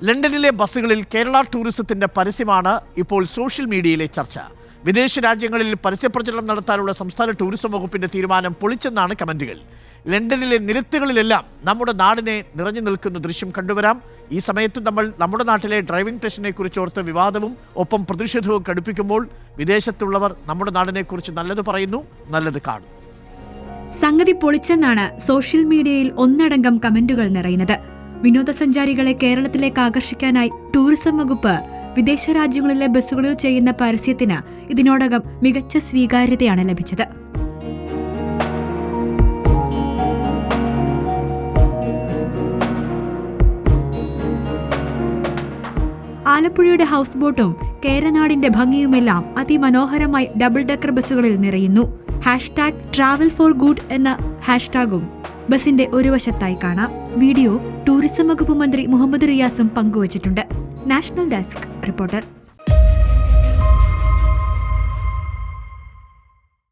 ലണ്ടനിലെ ബസ്സുകളിൽ കേരള ടൂറിസത്തിന്റെ പരസ്യമാണ് ഇപ്പോൾ സോഷ്യൽ മീഡിയയിലെ ചർച്ച. വിദേശ രാജ്യങ്ങളിൽ പരസ്യപ്രചരണം നടത്താനുള്ള സംസ്ഥാന ടൂറിസം വകുപ്പിന്റെ തീരുമാനം പൊളിച്ചെന്നാണ് കമന്റുകൾ. ലണ്ടനിലെ നിരത്തുകളിലെല്ലാം നമ്മുടെ നാടിനെ നിറഞ്ഞു നിൽക്കുന്ന ദൃശ്യം കണ്ടുവരാം. ഈ സമയത്ത് നമ്മൾ നമ്മുടെ നാട്ടിലെ ഡ്രൈവിംഗ് ടെസ്റ്റിനെ കുറിച്ചോർത്ത് വിവാദവും ഒപ്പം പ്രതിഷേധവും കടുപ്പിക്കുമ്പോൾ വിദേശത്തുള്ളവർ നമ്മുടെ നാടിനെ കുറിച്ച് നല്ലത് പറയുന്നു, നല്ലത് കാണും. സംഗതി പൊളിച്ചെന്നാണ് സോഷ്യൽ മീഡിയയിൽ ഒന്നടങ്കം കമന്റുകൾ നിറയുന്നത്. വിനോദസഞ്ചാരികളെ കേരളത്തിലേക്ക് ആകർഷിക്കാനായി ടൂറിസം വകുപ്പ് വിദേശ രാജ്യങ്ങളിലെ ബസ്സുകളിൽ ചെയ്യുന്ന പരസ്യത്തിന് ഇതിനോടകം മികച്ച സ്വീകാര്യതയാണ് ലഭിച്ചത്. ആലപ്പുഴയുടെ ഹൗസ് ബോട്ടും കേരനാടിന്റെ ഭംഗിയുമെല്ലാം അതിമനോഹരമായി ഡബിൾ ഡെക്കർ ബസ്സുകളിൽ നിറയുന്നു. #ട്രാവൽ ഫോർ ഗുഡ് എന്ന ഹാഷ്ടാഗും ബസിന്റെ ഒരു വശത്തായി കാണാം. വീഡിയോ ടൂറിസം വകുപ്പ് മന്ത്രി മുഹമ്മദ് റിയാസും പങ്കുവച്ചിട്ടുണ്ട്. National desk reporter.